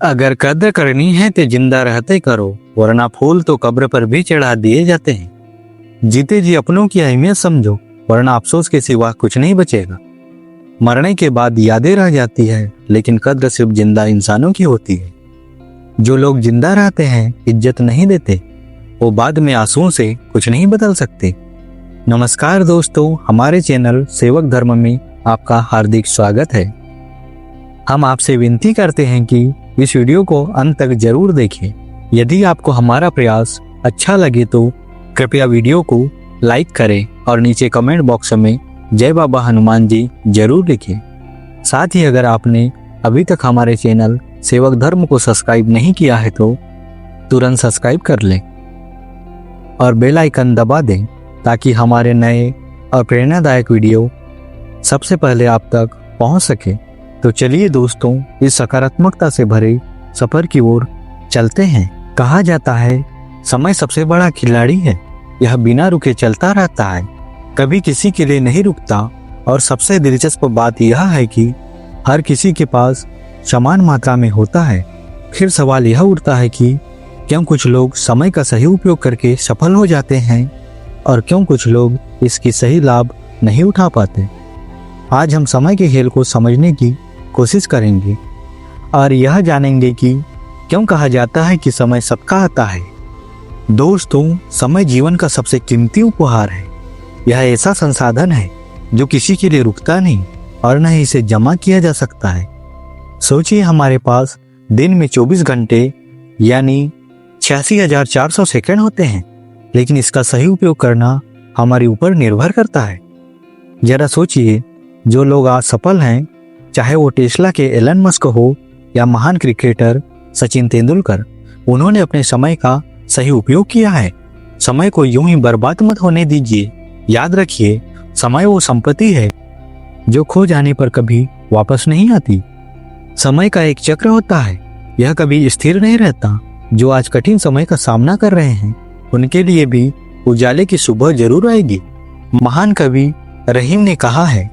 अगर कद्र करनी है तो जिंदा रहते करो, वरना फूल तो कब्र पर भी चढ़ा दिए जाते हैं। जीते जी अपनों की अहमियत समझो, वरना अफसोस के सिवा कुछ नहीं बचेगा। मरने के बाद यादें रह जाती है, लेकिन कद्र सिर्फ जिंदा इंसानों की होती है। जो लोग जिंदा रहते हैं इज्जत नहीं देते, वो बाद में आंसुओं से कुछ नहीं बदल सकते। नमस्कार दोस्तों, हमारे चैनल सेवक धर्म में आपका हार्दिक स्वागत है। हम आपसे विनती करते हैं कि इस वीडियो को अंत तक जरूर देखें। यदि आपको हमारा प्रयास अच्छा लगे तो कृपया वीडियो को लाइक करें और नीचे कमेंट बॉक्स में जय बाबा हनुमान जी जरूर लिखें। साथ ही अगर आपने अभी तक हमारे चैनल सेवक धर्म को सब्सक्राइब नहीं किया है तो तुरंत सब्सक्राइब कर लें और बेल आइकन दबा दें, ताकि हमारे नए और प्रेरणादायक वीडियो सबसे पहले आप तक पहुंच सके। तो चलिए दोस्तों, इस सकारात्मकता से भरे सफर की ओर चलते हैं। कहा जाता है समय सबसे बड़ा खिलाड़ी है, यह बिना रुके चलता रहता है, कभी किसी के लिए नहीं रुकता। और सबसे दिलचस्प बात यह है कि हर किसी के पास समान मात्रा में होता है। फिर सवाल यह उठता है कि क्यों कुछ लोग समय का सही उपयोग करके सफल हो जाते हैं और क्यों कुछ लोग इसकी सही लाभ नहीं उठा पाते। आज हम समय के खेल को समझने की कोशिश करेंगे और यह जानेंगे कि क्यों कहा जाता है कि समय सबका आता है। दोस्तों, समय जीवन का सबसे कीमती उपहार है। यह ऐसा संसाधन है जो किसी के लिए रुकता नहीं और न ही इसे जमा किया जा सकता है। सोचिए, हमारे पास दिन में 24 घंटे यानी 86,400 सेकंड होते हैं, लेकिन इसका सही उपयोग करना हमारे ऊपर निर्भर करता है। जरा सोचिए, जो लोग आज सफल हैं, चाहे वो टेस्ला के एलन मस्क हो या महान क्रिकेटर सचिन तेंदुलकर, उन्होंने अपने समय का सही उपयोग किया है। समय को यूं ही बर्बाद मत होने दीजिए। याद रखिए, समय वो संपत्ति है जो खो जाने पर कभी वापस नहीं आती। समय का एक चक्र होता है, यह कभी स्थिर नहीं रहता। जो आज कठिन समय का सामना कर रहे हैं, उनके लिए भी उजाले की सुबह जरूर आएगी। महान कवि रहीम ने कहा है,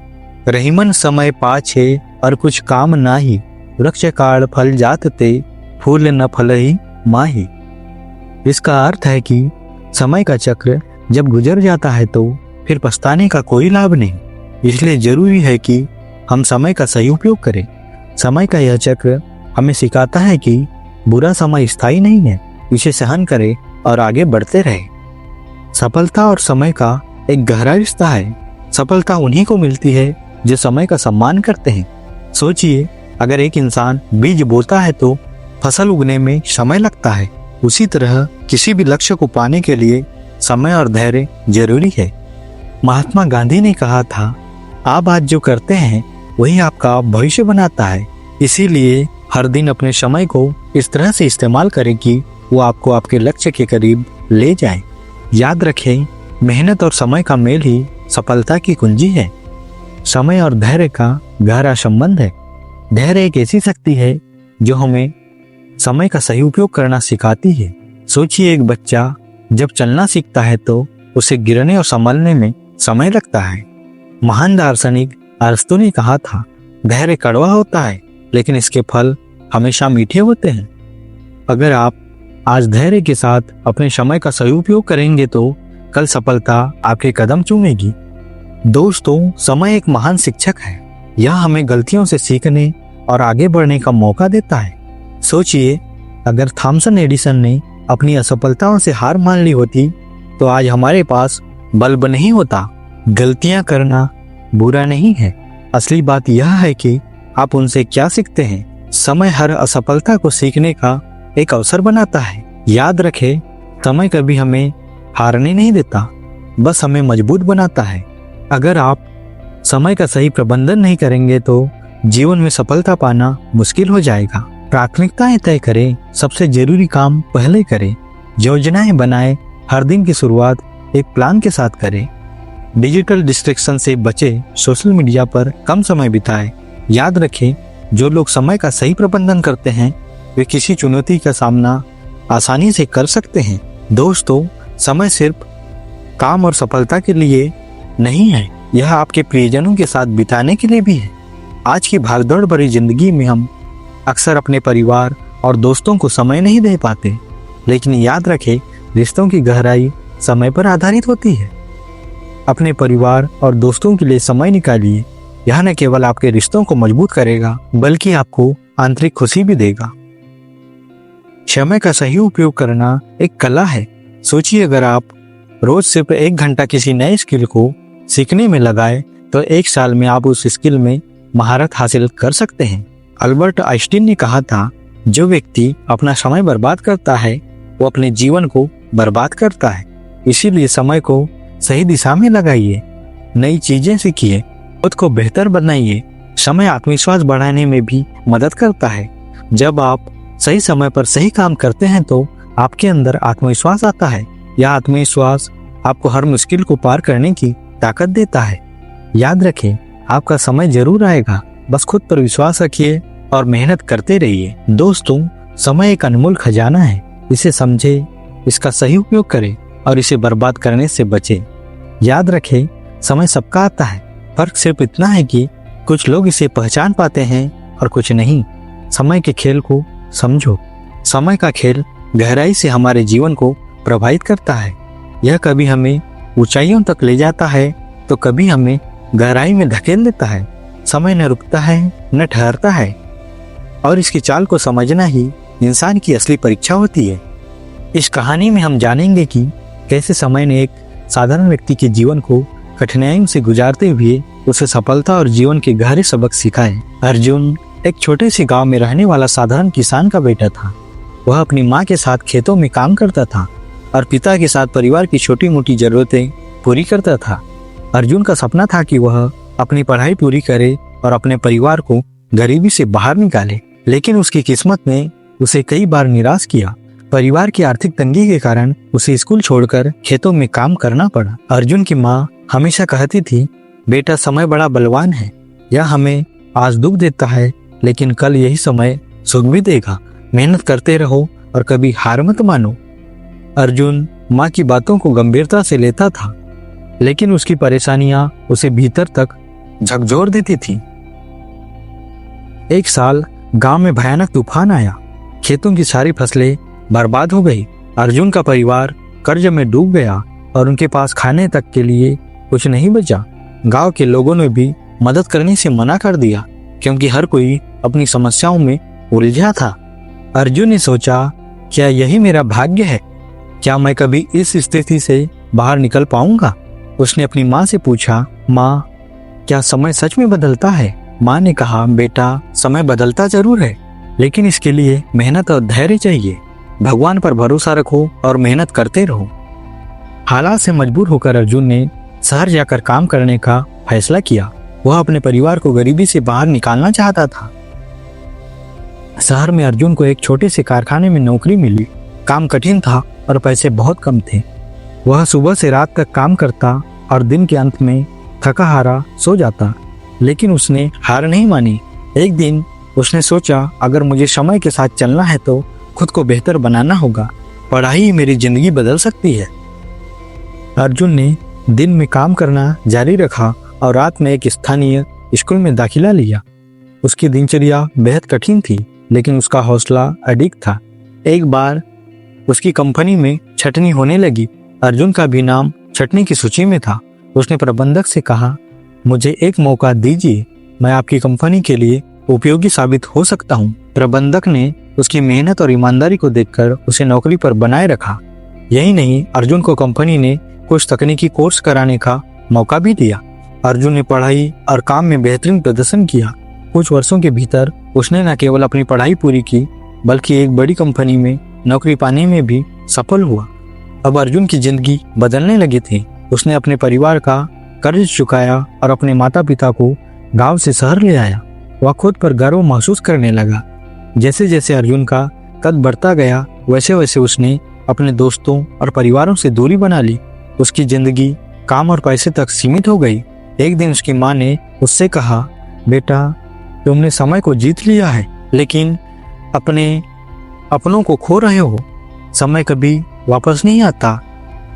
रहीमन समय पाछे और कुछ काम नाही, वृक्ष काल फल जात ते, फूल न फल ही माही। इसका अर्थ है कि समय का चक्र जब गुजर जाता है तो फिर पछताने का कोई लाभ नहीं। इसलिए जरूरी है कि हम समय का सही उपयोग करें। समय का यह चक्र हमें सिखाता है कि बुरा समय स्थायी नहीं है, इसे सहन करें और आगे बढ़ते रहे। सफलता और समय का एक गहरा रिश्ता है। सफलता उन्हीं को मिलती है जो समय का सम्मान करते हैं। सोचिए, अगर एक इंसान बीज बोता है तो फसल उगने में समय लगता है। उसी तरह किसी भी लक्ष्य को पाने के लिए समय और धैर्य जरूरी है। महात्मा गांधी ने कहा था, आप आज जो करते हैं वही आपका भविष्य बनाता है। इसीलिए हर दिन अपने समय को इस तरह से इस्तेमाल करें कि वो आपको आपके लक्ष्य के करीब ले जाए। याद रखें, मेहनत और समय का मेल ही सफलता की कुंजी है। समय और धैर्य का गहरा संबंध है। धैर्य एक ऐसी शक्ति है जो हमें समय का सही उपयोग करना सिखाती है। सोचिए, एक बच्चा जब चलना सीखता है तो उसे गिरने और संभलने में समय लगता है। महान दार्शनिक अरस्तु ने कहा था, धैर्य कड़वा होता है लेकिन इसके फल हमेशा मीठे होते हैं। अगर आप आज धैर्य के साथ अपने समय का सही उपयोग करेंगे तो कल सफलता आपके कदम चूमेगी। दोस्तों, समय एक महान शिक्षक है। यह हमें गलतियों से सीखने और आगे बढ़ने का मौका देता है। सोचिए, अगर थॉमसन एडिसन ने अपनी असफलताओं से हार मान ली होती तो आज हमारे पास बल्ब नहीं होता। गलतियां करना बुरा नहीं है, असली बात यह है कि आप उनसे क्या सीखते हैं। समय हर असफलता को सीखने का एक अवसर बनाता है। याद रखें, समय कभी हमें हारने नहीं देता, बस हमें मजबूत बनाता है। अगर आप समय का सही प्रबंधन नहीं करेंगे तो जीवन में सफलता पाना मुश्किल हो जाएगा। प्राथमिकताएं तय करें, सबसे जरूरी काम पहले करें। योजनाएं बनाएं, हर दिन की शुरुआत एक प्लान के साथ करें। डिजिटल डिस्ट्रैक्शन से बचें, सोशल मीडिया पर कम समय बिताएं। याद रखें, जो लोग समय का सही प्रबंधन करते हैं वे किसी चुनौती का सामना आसानी से कर सकते हैं। दोस्तों, समय सिर्फ काम और सफलता के लिए नहीं है, यह आपके प्रियजनों के साथ बिताने के लिए भी है। आज की भागदौड़ भरी जिंदगी में हम अक्सर अपने परिवार और दोस्तों को समय नहीं दे पाते। लेकिन याद रखें, रिश्तों की गहराई समय पर आधारित होती है। अपने परिवार और दोस्तों के लिए समय निकालिए। यह न केवल आपके रिश्तों को मजबूत करेगा, बल्कि आपको आंतरिक खुशी भी देगा। समय का सही उपयोग करना एक कला है। सोचिए, अगर आप रोज सिर्फ 1 घंटा किसी नए स्किल को सीखने में लगाए तो 1 साल में आप उस स्किल में महारत हासिल कर सकते हैं। अल्बर्ट आइंस्टीन ने कहा था, जो व्यक्ति अपना समय बर्बाद करता है वो अपने जीवन को बर्बाद करता है। इसीलिए समय को सही दिशा में लगाइए, नई चीजें सीखिए, खुद को बेहतर बनाइए। समय आत्मविश्वास बढ़ाने में भी मदद करता है। जब आप सही समय पर सही काम करते हैं तो आपके अंदर आत्मविश्वास आता है। यह आत्मविश्वास आपको हर मुश्किल को पार करने की ताकत देता है। याद रखें, आपका समय जरूर आएगा, बस खुद पर विश्वास रखिए और मेहनत करते रहिए। दोस्तों, समय एक अनमोल खजाना है। इसे समझे, इसका सही उपयोग करें और इसे बर्बाद करने से बचें। याद रखें, समय सबका आता है, फर्क सिर्फ इतना है कि कुछ लोग इसे पहचान पाते हैं और कुछ नहीं। समय के खेल को समझो। समय का खेल गहराई से हमारे जीवन को प्रभावित करता है। यह कभी हमें ऊंचाइयों तक ले जाता है तो कभी हमें गहराई में धकेल देता है। समय न रुकता है न ठहरता है, और इसकी चाल को समझना ही इंसान की असली परीक्षा होती है। इस कहानी में हम जानेंगे कि कैसे समय ने एक साधारण व्यक्ति के जीवन को कठिनाइयों से गुजारते हुए उसे सफलता और जीवन के गहरे सबक सिखाए। अर्जुन एक छोटे से गांव में रहने वाला साधारण किसान का बेटा था। वह अपनी माँ के साथ खेतों में काम करता था और पिता के साथ परिवार की छोटी मोटी जरूरतें पूरी करता था। अर्जुन का सपना था कि वह अपनी पढ़ाई पूरी करे और अपने परिवार को गरीबी से बाहर निकाले, लेकिन उसकी किस्मत ने उसे कई बार निराश किया। परिवार की आर्थिक तंगी के कारण उसे स्कूल छोड़कर खेतों में काम करना पड़ा। अर्जुन की माँ हमेशा कहती थी, बेटा, समय बड़ा बलवान है। यह हमें आज दुख देता है, लेकिन कल यही समय सुख भी देगा। मेहनत करते रहो और कभी हार मत मानो। अर्जुन माँ की बातों को गंभीरता से लेता था, लेकिन उसकी परेशानियां उसे भीतर तक झकझोर देती थी। एक साल गांव में भयानक तूफान आया। खेतों की सारी फसलें बर्बाद हो गई। अर्जुन का परिवार कर्ज में डूब गया और उनके पास खाने तक के लिए कुछ नहीं बचा। गांव के लोगों ने भी मदद करने से मना कर दिया, क्योंकि हर कोई अपनी समस्याओं में उलझा था। अर्जुन ने सोचा, क्या यही मेरा भाग्य है? क्या मैं कभी इस स्थिति से बाहर निकल पाऊंगा? उसने अपनी माँ से पूछा, माँ, क्या समय सच में बदलता है? माँ ने कहा, बेटा, समय बदलता जरूर है, लेकिन इसके लिए मेहनत और धैर्य चाहिए। भगवान पर भरोसा रखो और मेहनत करते रहो। हालात से मजबूर होकर अर्जुन ने शहर जाकर काम करने का फैसला किया। वह अपने परिवार को गरीबी से बाहर निकालना चाहता था। शहर में अर्जुन को एक छोटे से कारखाने में नौकरी मिली। काम कठिन था और पैसे बहुत कम थे। वह सुबह से रात तक काम करता और दिन के अंत में थका हारा सो जाता, लेकिन उसने हार नहीं मानी। एक दिन उसने सोचा, अगर मुझे समय के साथ चलना है तो खुद को बेहतर बनाना होगा। पढ़ाई ही मेरी जिंदगी बदल सकती है। अर्जुन ने दिन में काम करना जारी रखा और रात में एक स्थानीय स्कूल में दाखिला लिया। उसकी दिनचर्या बेहद कठिन थी, लेकिन उसका हौसला अडिग था। एक बार उसकी कंपनी में छटनी होने लगी। अर्जुन का भी नाम छटनी की सूची में था। उसने प्रबंधक से कहा, मुझे एक मौका दीजिए, मैं आपकी कंपनी के लिए उपयोगी साबित हो सकता हूँ। प्रबंधक ने उसकी मेहनत और ईमानदारी को देखकर उसे नौकरी पर बनाए रखा। यही नहीं, अर्जुन को कंपनी ने कुछ तकनीकी कोर्स कराने का मौका भी दिया। अर्जुन ने पढ़ाई और काम में बेहतरीन प्रदर्शन किया। कुछ वर्षों के भीतर उसने न केवल अपनी पढ़ाई पूरी की, बल्कि एक बड़ी कंपनी में नौकरी पाने में भी सफल हुआ। अब अर्जुन की जिंदगी बदलने लगी थी। उसने अपने परिवार का कर्ज चुकाया और अपने माता पिता को गांव से शहर ले आया। वह खुद पर गर्व महसूस करने लगा। जैसे जैसे अर्जुन का कद बढ़ता गया, वैसे वैसे उसने अपने दोस्तों और परिवारों से दूरी बना ली। उसकी जिंदगी काम और पैसे तक सीमित हो गई। एक दिन उसकी माँ ने उससे कहा, बेटा, तुमने समय को जीत लिया है, लेकिन अपने अपनों को खो रहे हो। समय कभी वापस नहीं आता।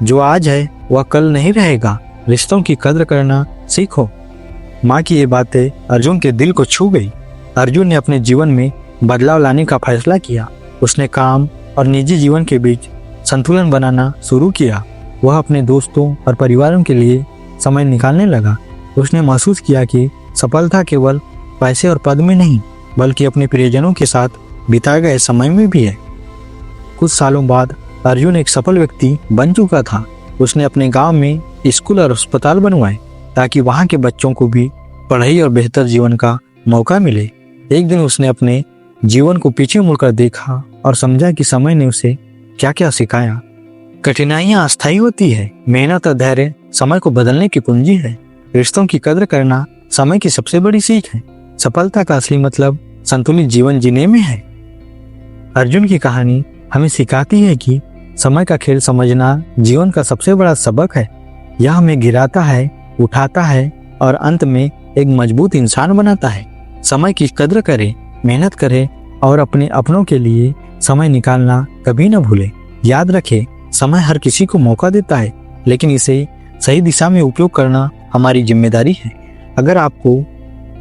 जो आज है वह कल नहीं रहेगा। रिश्तों की कद्र करना सीखो। माँ की ये बातें अर्जुन के दिल को छू गई। अर्जुन ने अपने जीवन में बदलाव लाने का फैसला किया। उसने काम और निजी जीवन के बीच संतुलन बनाना शुरू किया। वह अपने दोस्तों और परिवारों के लिए समय निकालने लगा। उसने महसूस किया कि सफलता केवल पैसे और पद में नहीं, बल्कि अपने प्रियजनों के साथ बिताए गए समय में भी है। कुछ सालों बाद अर्जुन एक सफल व्यक्ति बन चुका था। उसने अपने गांव में स्कूल और अस्पताल बनवाए ताकि वहां के बच्चों को भी पढ़ाई और बेहतर जीवन का मौका मिले। एक दिन उसने अपने जीवन को पीछे मुड़कर देखा और समझा कि समय ने उसे क्या क्या सिखाया। कठिनाइयां अस्थायी होती है, मेहनत और धैर्य समय को बदलने की कुंजी है। रिश्तों की कद्र करना समय की सबसे बड़ी सीख है। सफलता का असली मतलब संतुलित जीवन जीने में है। अर्जुन की कहानी हमें सिखाती है कि समय का खेल समझना जीवन का सबसे बड़ा सबक है। यह हमें गिराता है, उठाता है और अंत में एक मजबूत इंसान बनाता है। समय की कद्र करें, मेहनत करें और अपने अपनों के लिए समय निकालना कभी न भूलें। याद रखें, समय हर किसी को मौका देता है, लेकिन इसे सही दिशा में उपयोग करना हमारी जिम्मेदारी है। अगर आपको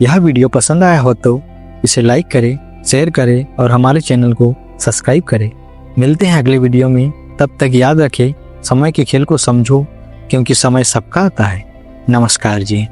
यह वीडियो पसंद आया हो तो इसे लाइक करें, शेयर करें और हमारे चैनल को सब्सक्राइब करें। मिलते हैं अगले वीडियो में। तब तक याद रखें, समय के खेल को समझो, क्योंकि समय सबका आता है। नमस्कार जी।